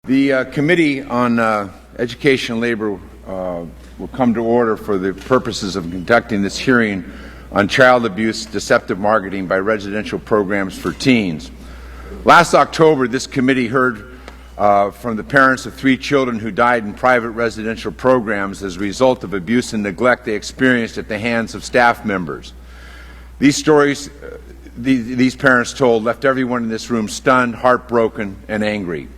The Committee on Education and Labor will come to order for the purposes of conducting this hearing on child abuse, deceptive marketing by residential programs for teens. Last October, this committee heard from the parents of 3 children who died in private residential programs as a result of abuse and neglect they experienced at the hands of staff members. These stories these parents told left everyone in this room stunned, heartbroken, and angry.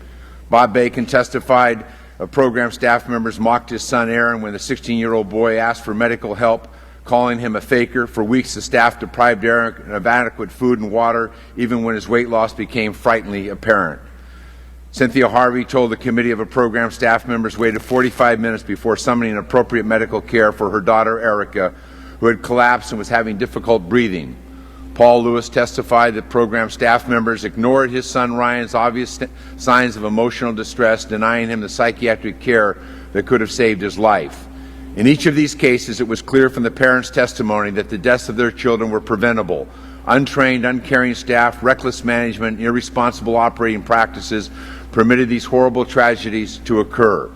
Bob Bacon testified program staff members mocked his son Aaron when the 16-year-old boy asked for medical help, calling him a faker. For weeks, the staff deprived Aaron of adequate food and water, even when his weight loss became frighteningly apparent. Cynthia Harvey told the committee of a program staff members waited 45 minutes before summoning appropriate medical care for her daughter Erica, who had collapsed and was having difficult breathing. Paul Lewis testified that program staff members ignored his son Ryan's obvious signs of emotional distress, denying him the psychiatric care that could have saved his life. In each of these cases, it was clear from the parents' testimony that the deaths of their children were preventable. Untrained, uncaring staff, reckless management, and irresponsible operating practices permitted these horrible tragedies to occur.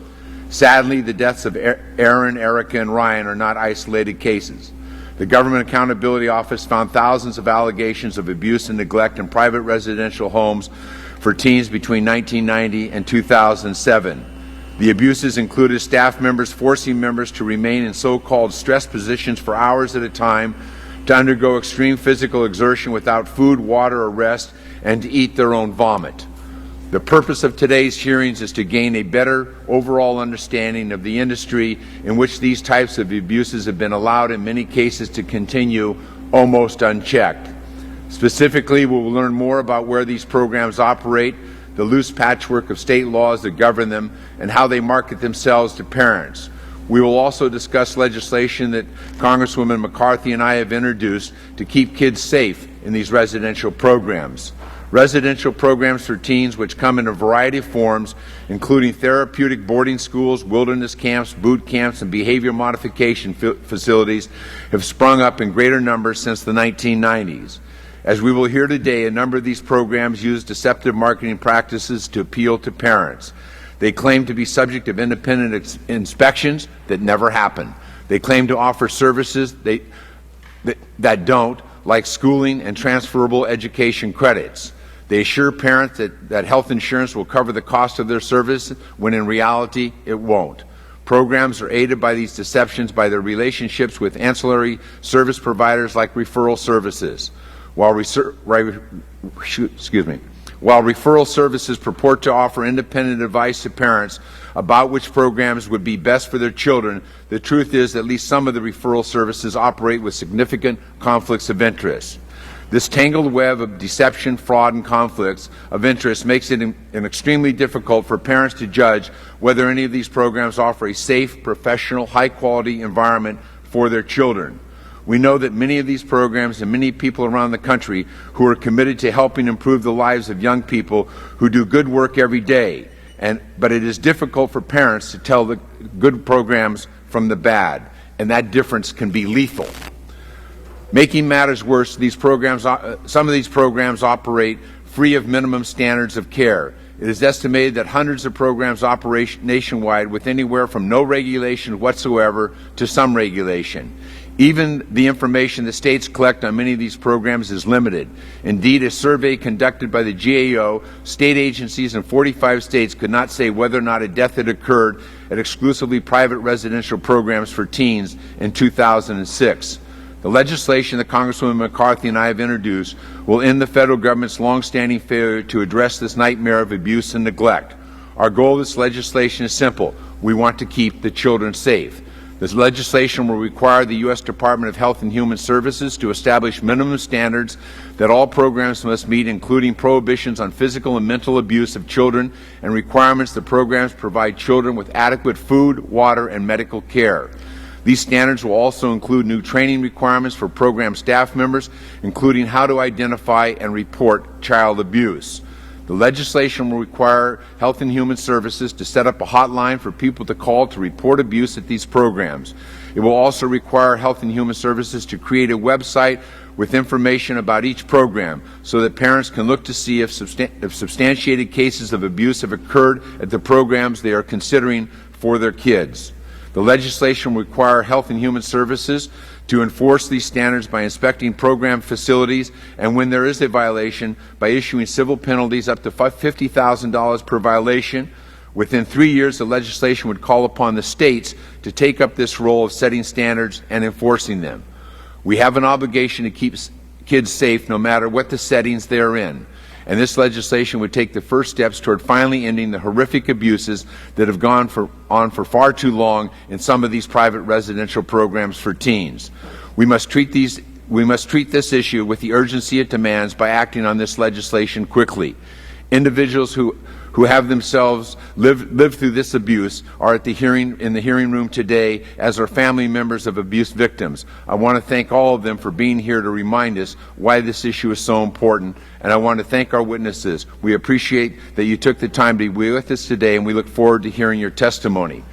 Sadly, the deaths of Aaron, Erica, and Ryan are not isolated cases. The Government Accountability Office found thousands of allegations of abuse and neglect in private residential homes for teens between 1990 and 2007. The abuses included staff members forcing members to remain in so-called stress positions for hours at a time, to undergo extreme physical exertion without food, water, or rest, and to eat their own vomit. The purpose of today's hearings is to gain a better overall understanding of the industry in which these types of abuses have been allowed in many cases to continue almost unchecked. Specifically, we will learn more about where these programs operate, the loose patchwork of state laws that govern them, and how they market themselves to parents. We will also discuss legislation that Congresswoman McCarthy and I have introduced to keep kids safe in these residential programs. Residential programs for teens, which come in a variety of forms, including therapeutic boarding schools, wilderness camps, boot camps, and behavior modification facilities, have sprung up in greater numbers since the 1990s. As we will hear today, a number of these programs use deceptive marketing practices to appeal to parents. They claim to be subject of independent inspections that never happen. They claim to offer services that don't, like schooling and transferable education credits. They assure parents that health insurance will cover the cost of their service, when in reality it won't. Programs are aided by these deceptions by their relationships with ancillary service providers like referral services. While referral services purport to offer independent advice to parents about which programs would be best for their children, the truth is that at least some of the referral services operate with significant conflicts of interest. This tangled web of deception, fraud, and conflicts of interest makes it extremely difficult for parents to judge whether any of these programs offer a safe, professional, high-quality environment for their children. We know that many of these programs and many people around the country who are committed to helping improve the lives of young people who do good work every day, but it is difficult for parents to tell the good programs from the bad, and that difference can be lethal. Making matters worse, some of these programs operate free of minimum standards of care. It is estimated that hundreds of programs operate nationwide with anywhere from no regulation whatsoever to some regulation. Even the information the states collect on many of these programs is limited. Indeed, a survey conducted by the GAO, state agencies in 45 states could not say whether or not a death had occurred at exclusively private residential programs for teens in 2006. The legislation that Congresswoman McCarthy and I have introduced will end the federal government's long-standing failure to address this nightmare of abuse and neglect. Our goal of this legislation is simple. We want to keep the children safe. This legislation will require the U.S. Department of Health and Human Services to establish minimum standards that all programs must meet, including prohibitions on physical and mental abuse of children and requirements that programs provide children with adequate food, water, and medical care. These standards will also include new training requirements for program staff members, including how to identify and report child abuse. The legislation will require Health and Human Services to set up a hotline for people to call to report abuse at these programs. It will also require Health and Human Services to create a website with information about each program so that parents can look to see if substantiated cases of abuse have occurred at the programs they are considering for their kids. The legislation will require Health and Human Services to enforce these standards by inspecting program facilities, and when there is a violation, by issuing civil penalties up to $50,000 per violation. Within 3 years, the legislation would call upon the states to take up this role of setting standards and enforcing them. We have an obligation to keep kids safe no matter what the settings they are in, and this legislation would take the first steps toward finally ending the horrific abuses that have gone on for far too long in some of these private residential programs for teens. We must treat this issue with the urgency it demands by acting on this legislation quickly. Individuals who have themselves lived through this abuse are at in the hearing room today, as are family members of abuse victims. I want to thank all of them for being here to remind us why this issue is so important, and I want to thank our witnesses. We appreciate that you took the time to be with us today, and we look forward to hearing your testimony.